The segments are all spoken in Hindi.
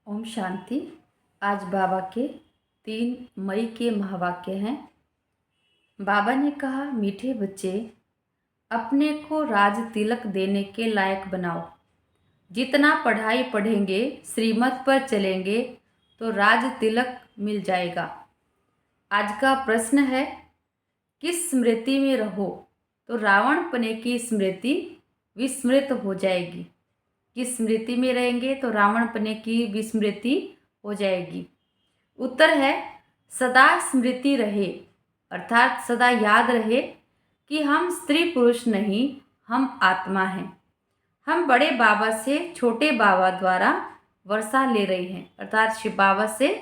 ओम शांति। आज बाबा के 3 मई के महावाक्य हैं। बाबा ने कहा, मीठे बच्चे, अपने को राज तिलक देने के लायक बनाओ। जितना पढ़ाई पढ़ेंगे, श्रीमत पर चलेंगे तो राज तिलक मिल जाएगा। आज का प्रश्न है, किस स्मृति में रहो तो रावणपने की स्मृति विस्मृत हो जाएगी। किस स्मृति में रहेंगे तो रावणपने की विस्मृति हो जाएगी। उत्तर है, सदा स्मृति रहे, अर्थात सदा याद रहे कि हम स्त्री पुरुष नहीं, हम आत्मा हैं। हम बड़े बाबा से छोटे बाबा द्वारा वर्षा ले रहे हैं, अर्थात शिव बाबा से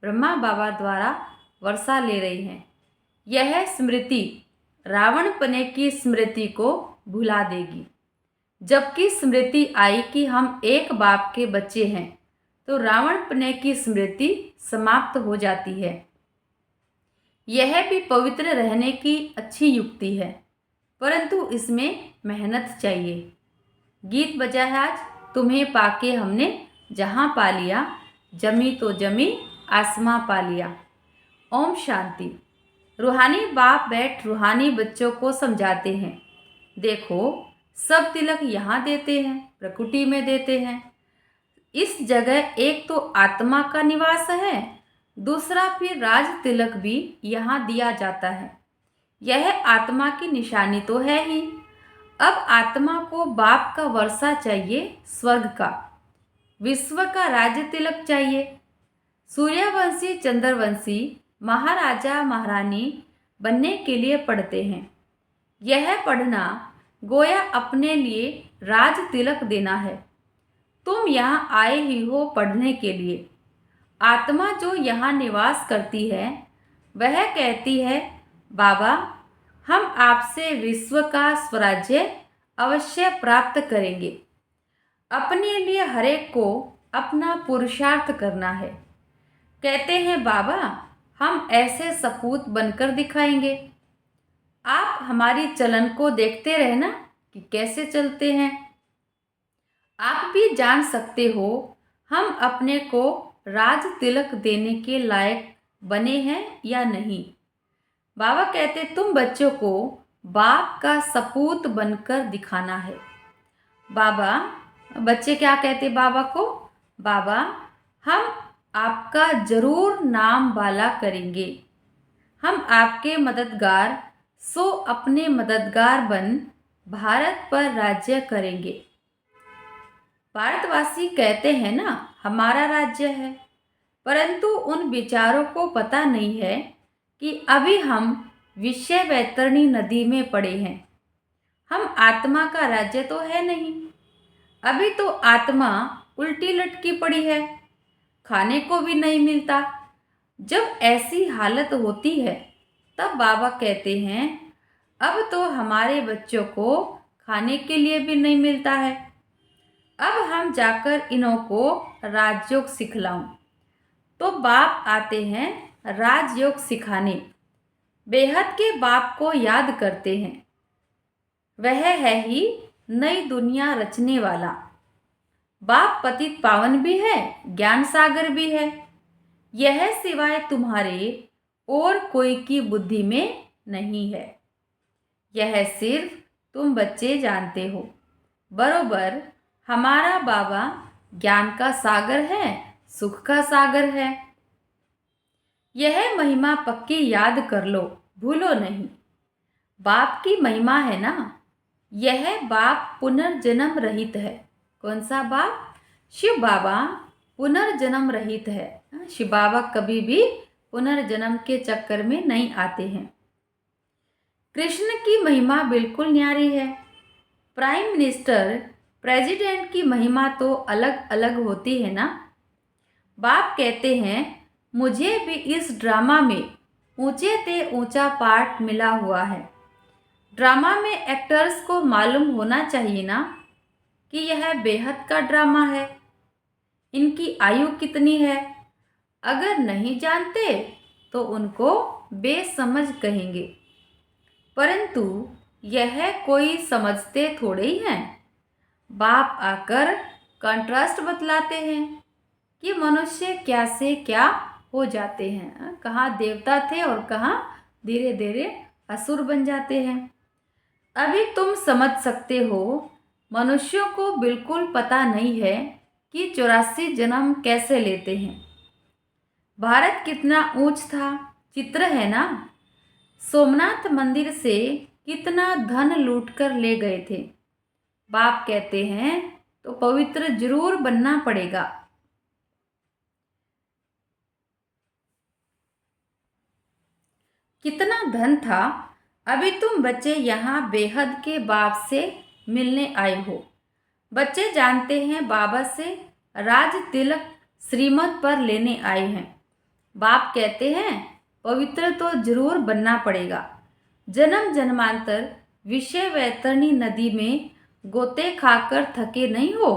ब्रह्मा बाबा द्वारा वर्षा ले रहे हैं। यह स्मृति रावणपने की स्मृति को भुला देगी। जबकि स्मृति आई कि हम एक बाप के बच्चे हैं तो रावणपने की स्मृति समाप्त हो जाती है। यह भी पवित्र रहने की अच्छी युक्ति है, परंतु इसमें मेहनत चाहिए। गीत बजा है आज, तुम्हें पाके हमने जहाँ पा लिया, जमी तो जमी आसमां पा लिया। ओम शांति। रूहानी बाप बैठ रूहानी बच्चों को समझाते हैं, देखो सब तिलक यहाँ देते हैं, प्रकृति में देते हैं। इस जगह एक तो आत्मा का निवास है, दूसरा फिर राज तिलक भी यहाँ दिया जाता है। यह आत्मा की निशानी तो है ही। अब आत्मा को बाप का वर्षा चाहिए, स्वर्ग का, विश्व का राज्य तिलक चाहिए। सूर्यवंशी चंद्रवंशी महाराजा महारानी बनने के लिए पढ़ते हैं। यह पढ़ना गोया अपने लिए राज तिलक देना है। तुम यहाँ आए ही हो पढ़ने के लिए। आत्मा जो यहाँ निवास करती है वह कहती है, बाबा हम आपसे विश्व का स्वराज्य अवश्य प्राप्त करेंगे। अपने लिए हरेक को अपना पुरुषार्थ करना है। कहते हैं, बाबा हम ऐसे सपूत बनकर दिखाएंगे। आप हमारी चलन को देखते रहना कि कैसे चलते हैं। आप भी जान सकते हो हम अपने को राज तिलक देने के लायक बने हैं या नहीं। बाबा कहते, तुम बच्चों को बाप का सपूत बनकर दिखाना है। बाबा, बच्चे क्या कहते बाबा को, बाबा हम आपका जरूर नाम बाला करेंगे। हम आपके मददगार, सो अपने मददगार बन भारत पर राज्य करेंगे। भारतवासी कहते हैं ना, हमारा राज्य है, परंतु उन विचारों को पता नहीं है कि अभी हम विषय वैतरणी नदी में पड़े हैं। हम आत्मा का राज्य तो है नहीं। अभी तो आत्मा उल्टी लटकी पड़ी है, खाने को भी नहीं मिलता। जब ऐसी हालत होती है तब बाबा कहते हैं, अब तो हमारे बच्चों को खाने के लिए भी नहीं मिलता है। अब हम जाकर इन्हों को राजयोग सिखलाऊं। तो बाप आते हैं राजयोग सिखाने। बेहद के बाप को याद करते हैं। वह है ही नई दुनिया रचने वाला। बाप पतित पावन भी है, ज्ञान सागर भी है। यह सिवाय तुम्हारे और कोई की बुद्धि में नहीं है। यह सिर्फ तुम बच्चे जानते हो। बरोबर हमारा बाबा ज्ञान का सागर है, सुख का सागर है। यह महिमा पक्की याद कर लो, भूलो नहीं। बाप की महिमा है ना, यह बाप पुनर्जन्म रहित है। कौन सा बाप? शिव बाबा पुनर्जन्म रहित है। शिव बाबा कभी भी पुनर्जन्म के चक्कर में नहीं आते हैं। कृष्ण की महिमा बिल्कुल न्यारी है। प्राइम मिनिस्टर, प्रेसिडेंट की महिमा तो अलग अलग होती है ना। बाप कहते हैं, मुझे भी इस ड्रामा में ऊंचे ते ऊंचा पार्ट मिला हुआ है। ड्रामा में एक्टर्स को मालूम होना चाहिए ना कि यह बेहद का ड्रामा है। इनकी आयु कितनी है? अगर नहीं जानते तो उनको बेसमझ कहेंगे, परंतु यह कोई समझते थोड़े ही हैं। बाप आकर कंट्रास्ट बतलाते हैं। कि मनुष्य क्या से क्या हो जाते हैं, कहाँ देवता थे और कहाँ धीरे धीरे असुर बन जाते हैं। अभी तुम समझ सकते हो, मनुष्यों को बिल्कुल पता नहीं है कि 84 जन्म कैसे लेते हैं। भारत कितना ऊंच था, चित्र है ना। सोमनाथ मंदिर से कितना धन लूटकर ले गए थे। बाप कहते हैं तो पवित्र जरूर बनना पड़ेगा। कितना धन था। अभी तुम बच्चे यहाँ बेहद के बाप से मिलने आए हो। बच्चे जानते हैं बाबा से राज तिलक श्रीमत पर लेने आए हैं। बाप कहते हैं पवित्र तो जरूर बनना पड़ेगा। जन्म जन्मांतर विषय वैतरणी नदी में गोते खाकर थके नहीं हो।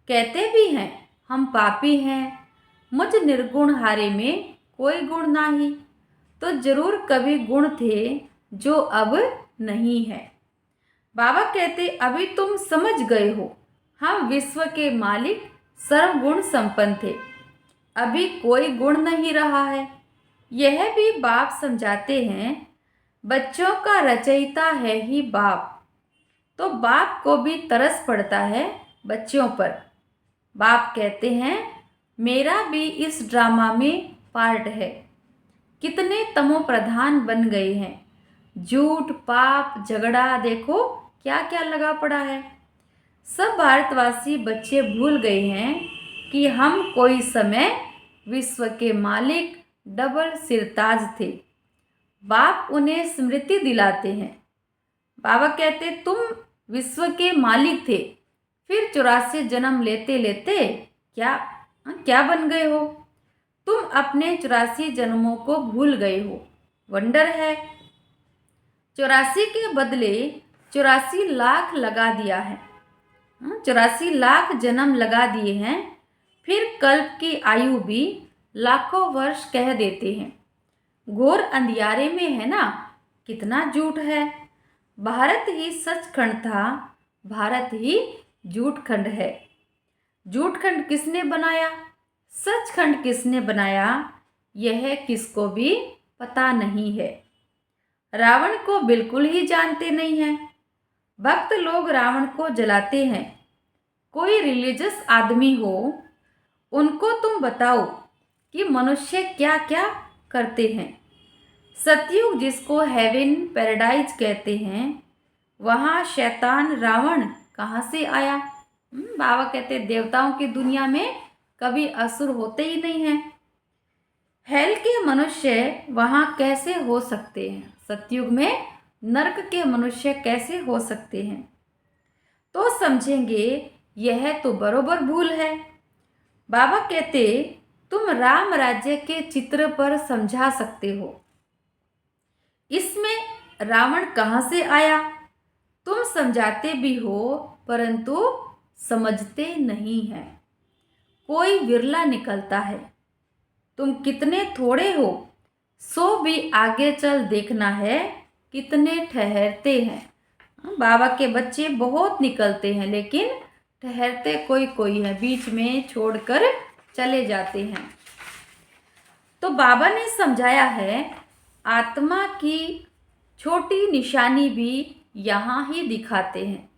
कहते भी हैं हम पापी हैं, मुझ निर्गुण हारे में कोई गुण नहीं। तो जरूर कभी गुण थे जो अब नहीं है। बाबा कहते अभी तुम समझ गए हो, हम विश्व के मालिक सर्वगुण संपन्न थे। अभी कोई गुण नहीं रहा है। यह भी बाप समझाते हैं, बच्चों का रचयिता है ही बाप। तो बाप को भी तरस पड़ता है बच्चों पर। बाप कहते हैं मेरा भी इस ड्रामा में पार्ट है। कितने तमो प्रधान बन गए हैं। झूठ, पाप, झगड़ा, देखो क्या क्या लगा पड़ा है। सब भारतवासी बच्चे भूल गए हैं कि हम कोई समय विश्व के मालिक डबल सिरताज थे। बाप उन्हें स्मृति दिलाते हैं। बाबा कहते तुम विश्व के मालिक थे, फिर 84 जन्म लेते लेते क्या क्या बन गए हो। तुम अपने 84 जन्मों को भूल गए हो। वंडर है। 84 के बदले 84 लाख लगा दिया है। 84 लाख जन्म लगा दिए हैं। फिर कल्प की आयु भी लाखों वर्ष कह देते हैं। घोर अंधियारे में है ना। कितना झूठ है। भारत ही सचखंड था, भारत ही झूठखंड है। झूठखंड किसने बनाया, सचखंड किसने बनाया, यह किसको भी पता नहीं है। रावण को बिल्कुल ही जानते नहीं हैं। भक्त लोग रावण को जलाते हैं। कोई रिलीजियस आदमी हो, उनको तुम बताओ कि मनुष्य क्या क्या करते हैं। सतयुग जिसको हेवन पैराडाइज कहते हैं, वहाँ शैतान रावण कहाँ से आया। बाबा कहते देवताओं की दुनिया में कभी असुर होते ही नहीं हैं। हेल के मनुष्य वहाँ कैसे हो सकते हैं। सतयुग में नरक के मनुष्य कैसे हो सकते हैं। तो समझेंगे यह तो बरोबर भूल है। बाबा कहते तुम राम राज्य के चित्र पर समझा सकते हो। इसमें रावण कहाँ से आया तुम समझाते भी हो, परंतु समझते नहीं हैं। कोई विरला निकलता है। तुम कितने थोड़े हो, सो भी आगे चल देखना है कितने ठहरते हैं। बाबा के बच्चे बहुत निकलते हैं, लेकिन ठहरते कोई कोई है, बीच में छोड़कर चले जाते हैं। तो बाबा ने समझाया है आत्मा की छोटी निशानी भी यहाँ ही दिखाते हैं।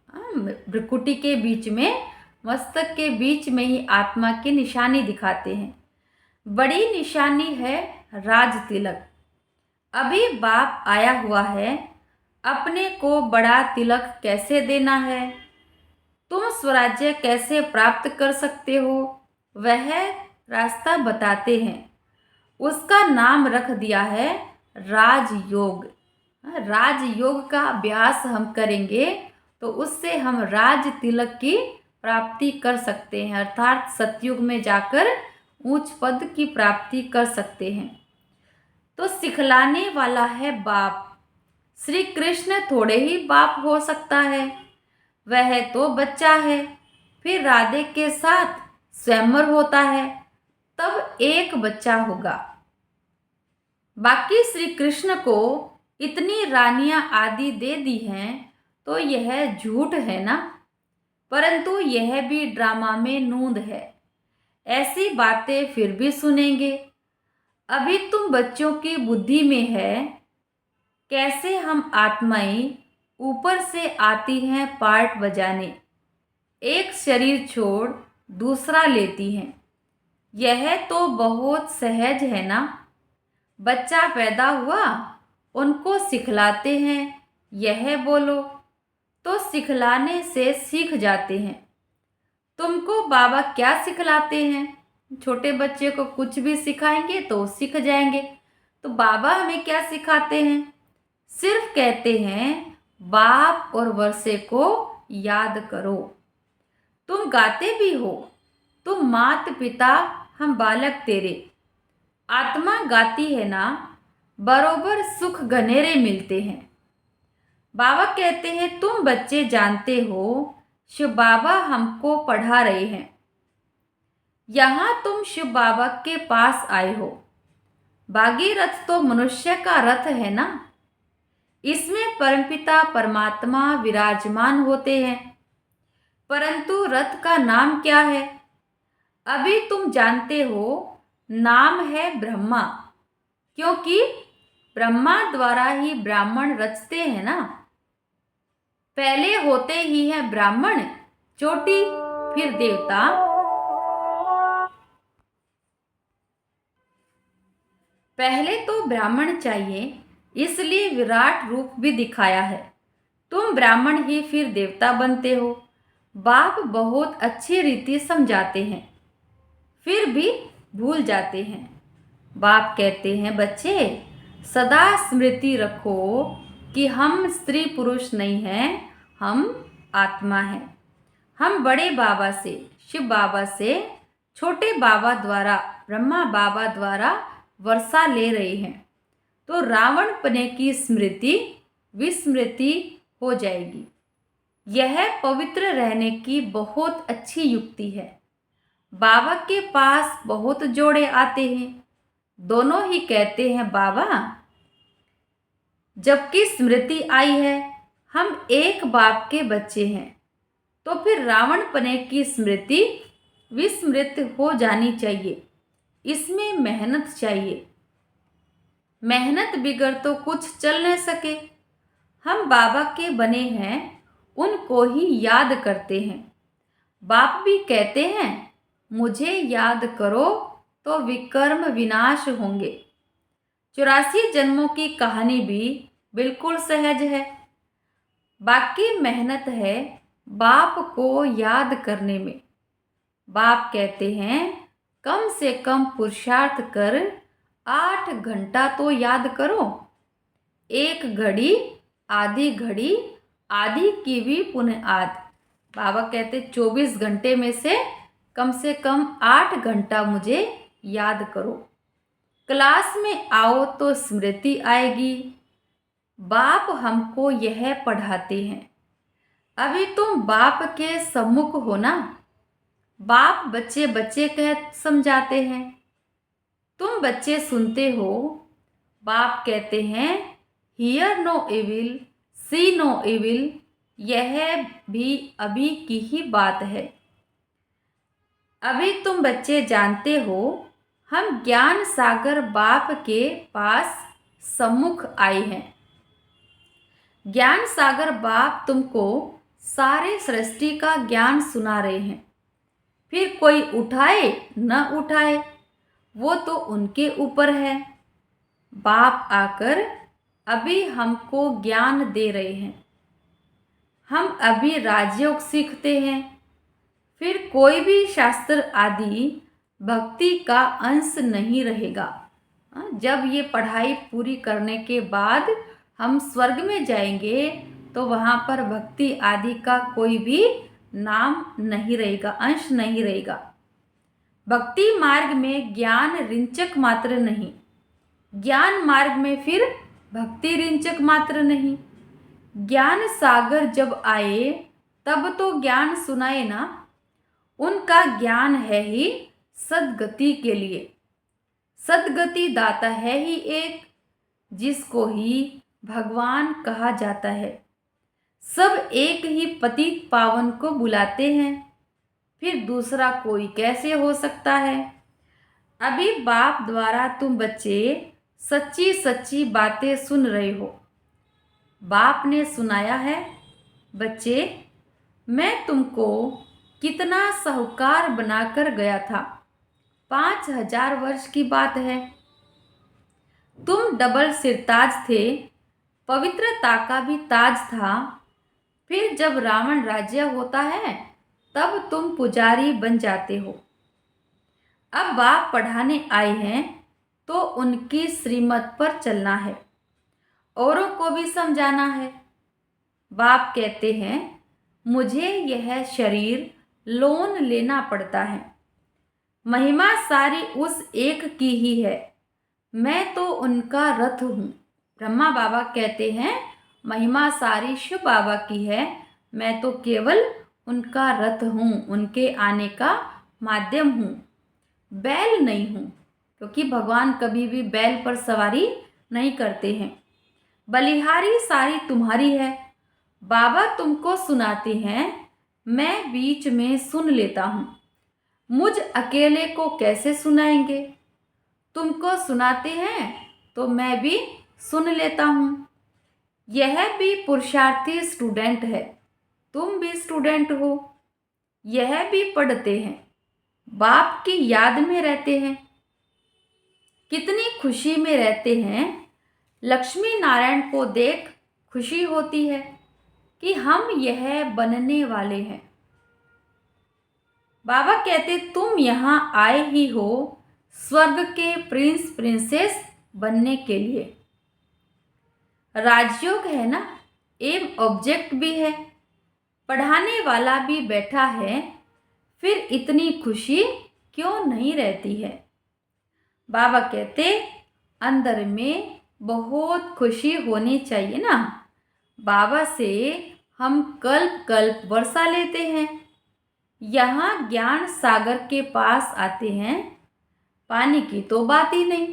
भ्रुकुटी के बीच में, मस्तक के बीच में ही आत्मा की निशानी दिखाते हैं। बड़ी निशानी है राज तिलक। अभी बाप आया हुआ है। अपने को बड़ा तिलक कैसे देना है, तुम स्वराज्य कैसे प्राप्त कर सकते हो, वह रास्ता बताते हैं। उसका नाम रख दिया है राजयोग। राजयोग का अभ्यास हम करेंगे तो उससे हम राज तिलक की प्राप्ति कर सकते हैं, अर्थात सतयुग में जाकर ऊंच पद की प्राप्ति कर सकते हैं। तो सिखलाने वाला है बाप। श्री कृष्ण थोड़े ही बाप हो सकता है, वह तो बच्चा है। फिर राधे के साथ स्वयंवर होता है, तब एक बच्चा होगा। बाकी श्री कृष्ण को इतनी रानियां आदि दे दी हैं, तो यह झूठ है ना। परंतु यह भी ड्रामा में नूंद है। ऐसी बातें फिर भी सुनेंगे। अभी तुम बच्चों की बुद्धि में है कैसे हम आत्माएं ऊपर से आती हैं पार्ट बजाने, एक शरीर छोड़ दूसरा लेती हैं। यह तो बहुत सहज है ना। बच्चा पैदा हुआ, उनको सिखलाते हैं यह बोलो, तो सिखलाने से सीख जाते हैं। तुमको बाबा क्या सिखलाते हैं? छोटे बच्चे को कुछ भी सिखाएंगे तो सीख जाएंगे। तो बाबा हमें क्या सिखाते हैं? सिर्फ कहते हैं बाप और वर्षे को याद करो। तुम गाते भी हो, तुम मात पिता हम बालक तेरे। आत्मा गाती है ना, बरोबर सुख घनेरे मिलते हैं। बाबा कहते हैं तुम बच्चे जानते हो शिव बाबा हमको पढ़ा रहे हैं। यहाँ तुम शिव बाबा के पास आए हो। बागी रथ तो मनुष्य का रथ है ना, इसमें परमपिता परमात्मा विराजमान होते हैं। परंतु रथ का नाम क्या है? अभी तुम जानते हो, नाम है ब्रह्मा, क्योंकि ब्रह्मा द्वारा ही ब्राह्मण रचते हैं ना। पहले होते ही है ब्राह्मण, चोटी, फिर देवता। पहले तो ब्राह्मण चाहिए, इसलिए विराट रूप भी दिखाया है। तुम ब्राह्मण ही फिर देवता बनते हो। बाप बहुत अच्छी रीति समझाते हैं, फिर भी भूल जाते हैं। बाप कहते हैं बच्चे सदा स्मृति रखो कि हम स्त्री पुरुष नहीं हैं, हम आत्मा हैं। हम बड़े बाबा से, शिव बाबा से, छोटे बाबा द्वारा, ब्रह्मा बाबा द्वारा वर्षा ले रहे हैं। तो रावण पने की स्मृति विस्मृति हो जाएगी। यह पवित्र रहने की बहुत अच्छी युक्ति है। बाबा के पास बहुत जोड़े आते हैं, दोनों ही कहते हैं बाबा जबकि स्मृति आई है हम एक बाप के बच्चे हैं, तो फिर रावण पने की स्मृति विस्मृत हो जानी चाहिए। इसमें मेहनत चाहिए, मेहनत बिगर तो कुछ चल न सके। हम बाबा के बने हैं, उनको ही याद करते हैं। बाप भी कहते हैं मुझे याद करो तो विकर्म विनाश होंगे। 84 जन्मों की कहानी भी बिल्कुल सहज है। बाकी मेहनत है बाप को याद करने में। बाप कहते हैं कम से कम पुरुषार्थ कर 8 घंटा तो याद करो। एक घड़ी आधी की भी पुनः आध। बाबा कहते 24 घंटे में से कम 8 घंटा मुझे याद करो। क्लास में आओ तो स्मृति आएगी। बाप हमको यह पढ़ाते हैं। अभी तुम बाप के सम्मुख हो ना। बाप बच्चे बच्चे कह समझाते हैं, तुम बच्चे सुनते हो। बाप कहते हैं hear no evil, see no evil. यह भी अभी की ही बात है। अभी तुम बच्चे जानते हो हम ज्ञान सागर बाप के पास सम्मुख आए हैं। ज्ञान सागर बाप तुमको सारे सृष्टि का ज्ञान सुना रहे हैं। फिर कोई उठाए न उठाए वो तो उनके ऊपर है। बाप आकर अभी हमको ज्ञान दे रहे हैं। हम अभी राजयोग सीखते हैं। फिर कोई भी शास्त्र आदि भक्ति का अंश नहीं रहेगा। जब ये पढ़ाई पूरी करने के बाद हम स्वर्ग में जाएंगे तो वहाँ पर भक्ति आदि का कोई भी नाम नहीं रहेगा, अंश नहीं रहेगा। भक्ति मार्ग में ज्ञान रिंचक मात्र नहीं, ज्ञान मार्ग में फिर भक्ति रिंचक मात्र नहीं। ज्ञान सागर जब आए तब तो ज्ञान सुनाए ना। उनका ज्ञान है ही सद्गति के लिए। सद्गति दाता है ही एक, जिसको ही भगवान कहा जाता है। सब एक ही पतित पावन को बुलाते हैं। फिर दूसरा कोई कैसे हो सकता है। अभी बाप द्वारा तुम बच्चे सच्ची सच्ची बातें सुन रहे हो। बाप ने सुनाया है, बच्चे मैं तुमको कितना साहूकार बनाकर गया था। 5,000 वर्ष की बात है। तुम डबल सिरताज थे, पवित्रता का भी ताज था। फिर जब रावण राज्य होता है तब तुम पुजारी बन जाते हो। अब बाप पढ़ाने आए हैं तो उनकी श्रीमत पर चलना है, औरों को भी समझाना है। बाप कहते हैं मुझे यह शरीर लोन लेना पड़ता है। महिमा सारी उस एक की ही है, मैं तो उनका रथ हूँ। ब्रह्मा बाबा कहते हैं महिमा सारी शिव बाबा की है, मैं तो केवल उनका रथ हूँ, उनके आने का माध्यम हूँ, बैल नहीं हूँ। क्योंकि भगवान कभी भी बैल पर सवारी नहीं करते हैं। बलिहारी सारी तुम्हारी है। बाबा तुमको सुनाते हैं, मैं बीच में सुन लेता हूँ। मुझ अकेले को कैसे सुनाएंगे। तुमको सुनाते हैं तो मैं भी सुन लेता हूँ। यह भी पुरुषार्थी स्टूडेंट है, तुम भी स्टूडेंट हो। यह भी पढ़ते हैं, बाप की याद में रहते हैं, कितनी खुशी में रहते हैं। लक्ष्मी नारायण को देख खुशी होती है कि हम यह बनने वाले हैं। बाबा कहते तुम यहाँ आए ही हो स्वर्ग के प्रिंस प्रिंसेस बनने के लिए। राजयोग है ना, एम ऑब्जेक्ट भी है, पढ़ाने वाला भी बैठा है, फिर इतनी खुशी क्यों नहीं रहती है। बाबा कहते अंदर में बहुत खुशी होनी चाहिए ना। बाबा से हम कल्प कल्प वर्षा लेते हैं। यहाँ ज्ञान सागर के पास आते हैं, पानी की तो बात ही नहीं,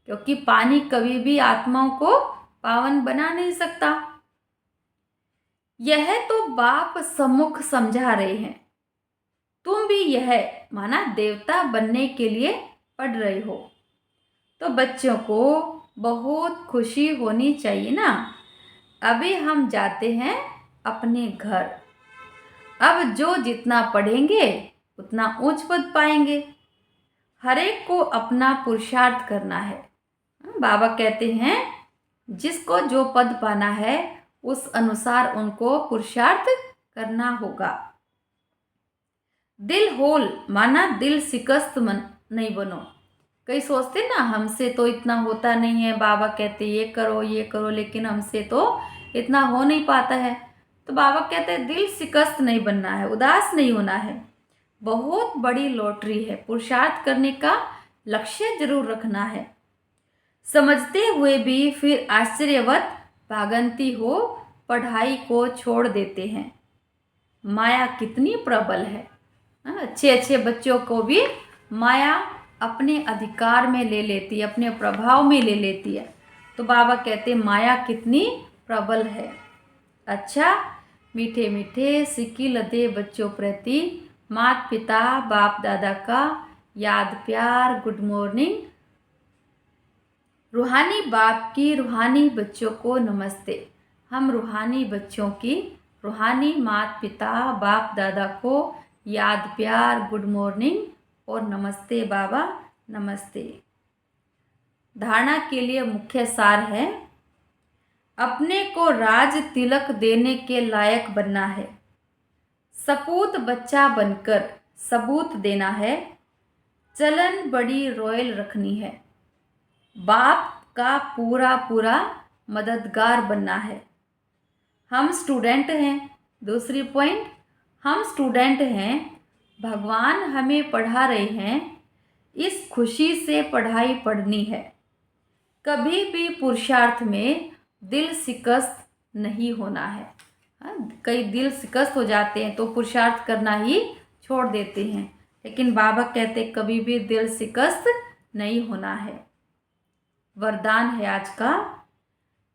क्योंकि पानी कभी भी आत्माओं को पावन बना नहीं सकता। यह तो बाप सम्मुख समझा रहे हैं। तुम भी यह माना देवता बनने के लिए पढ़ रहे हो, तो बच्चों को बहुत खुशी होनी चाहिए ना। अभी हम जाते हैं अपने घर। अब जो जितना पढ़ेंगे उतना उच्च पद पाएंगे। हर एक को अपना पुरुषार्थ करना है। बाबा कहते हैं जिसको जो पद पाना है उस अनुसार उनको पुरुषार्थ करना होगा। दिल होल माना दिल शिकस्त नहीं बनो। कई सोचते ना हमसे तो इतना होता नहीं है, बाबा कहते ये करो लेकिन हमसे तो इतना हो नहीं पाता है। तो बाबा कहते हैं दिल शिकस्त नहीं बनना है, उदास नहीं होना है। बहुत बड़ी लॉटरी है, पुरुषार्थ करने का लक्ष्य जरूर रखना है। समझते हुए भी फिर आश्चर्यवत भागंती हो पढ़ाई को छोड़ देते हैं। माया कितनी प्रबल है। अच्छे अच्छे बच्चों को भी माया अपने अधिकार में ले लेती है, अपने प्रभाव में ले लेती है। तो बाबा कहते माया कितनी प्रबल है। अच्छा, मीठे मीठे सिक्की लदे बच्चों प्रति माता पिता बाप दादा का याद प्यार गुड मॉर्निंग। रूहानी बाप की रूहानी बच्चों को नमस्ते। हम रूहानी बच्चों की रूहानी माता पिता बाप दादा को याद प्यार गुड मॉर्निंग और नमस्ते बाबा नमस्ते। धारणा के लिए मुख्य सार है, अपने को राज तिलक देने के लायक बनना है। सपूत बच्चा बनकर सबूत देना है। चलन बड़ी रॉयल रखनी है। बाप का पूरा पूरा मददगार बनना है। हम स्टूडेंट हैं। दूसरी पॉइंट, हम स्टूडेंट हैं, भगवान हमें पढ़ा रहे हैं, इस खुशी से पढ़ाई पढ़नी है। कभी भी पुरुषार्थ में दिल शिकस्त नहीं होना है। कई दिल शिकस्त हो जाते हैं तो पुरुषार्थ करना ही छोड़ देते हैं, लेकिन बाबा कहते कभी भी दिल शिकस्त नहीं होना है। वरदान है आज का,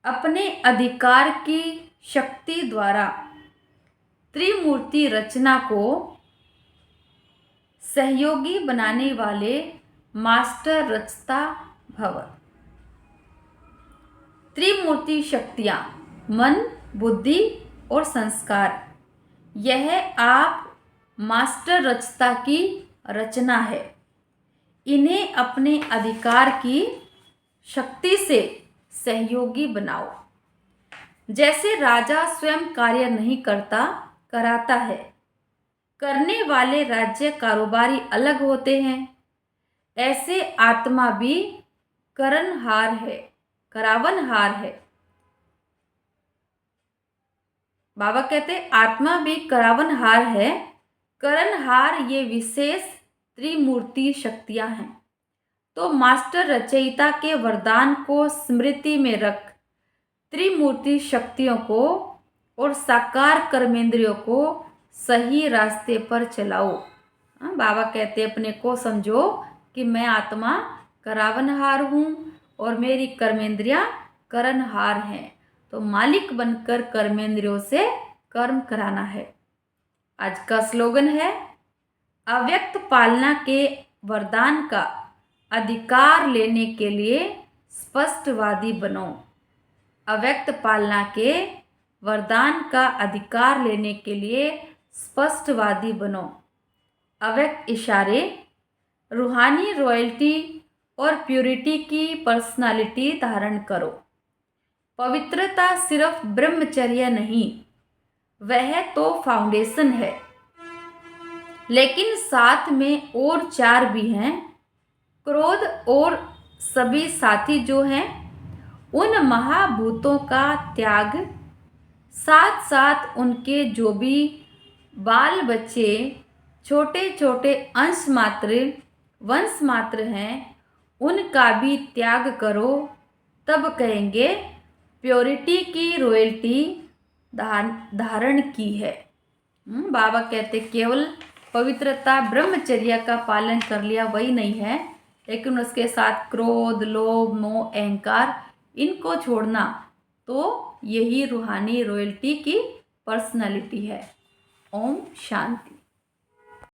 अपने अधिकार की शक्ति द्वारा त्रिमूर्ति रचना को सहयोगी बनाने वाले मास्टर रचता भव। त्रिमूर्ति शक्तियाँ मन, बुद्धि और संस्कार, यह आप मास्टर रचता की रचना है। इन्हें अपने अधिकार की शक्ति से सहयोगी बनाओ। जैसे राजा स्वयं कार्य नहीं करता, कराता है, करने वाले राज्य कारोबारी अलग होते हैं, ऐसे आत्मा भी करनहार है, करावनहार है। बाबा कहते आत्मा भी करावनहार है, करनहार ये विशेष त्रिमूर्ति शक्तियां हैं। तो मास्टर रचयिता के वरदान को स्मृति में रख त्रिमूर्ति शक्तियों को और साकार कर्मेंद्रियों को सही रास्ते पर चलाओ। बाबा कहते अपने को समझो कि मैं आत्मा करावनहार हूँ और मेरी कर्मेंद्रियाँ करनहार हैं। तो मालिक बनकर कर्मेंद्रियों से कर्म कराना है। आज का स्लोगन है, अव्यक्त पालना के वरदान का अधिकार लेने के लिए स्पष्टवादी बनो। अव्यक्त पालना के वरदान का अधिकार लेने के लिए स्पष्टवादी बनो। अव्यक्त इशारे रूहानी रॉयल्टी और प्यूरिटी की पर्सनालिटी धारण करो। पवित्रता सिर्फ ब्रह्मचर्य नहीं, वह तो फाउंडेशन है, लेकिन साथ में और 4 भी हैं। क्रोध और सभी साथी जो हैं, उन महाभूतों का त्याग, साथ साथ उनके जो भी बाल बच्चे छोटे छोटे अंश मात्र वंश मात्र हैं, उनका भी त्याग करो। तब कहेंगे प्योरिटी की रॉयल्टी धारण की है। बाबा कहते केवल पवित्रता ब्रह्मचर्य का पालन कर लिया वही नहीं है, लेकिन उसके साथ क्रोध, लोभ, मोह, अहंकार इनको छोड़ना, तो यही रूहानी रॉयल्टी की पर्सनालिटी है। ओम शांति।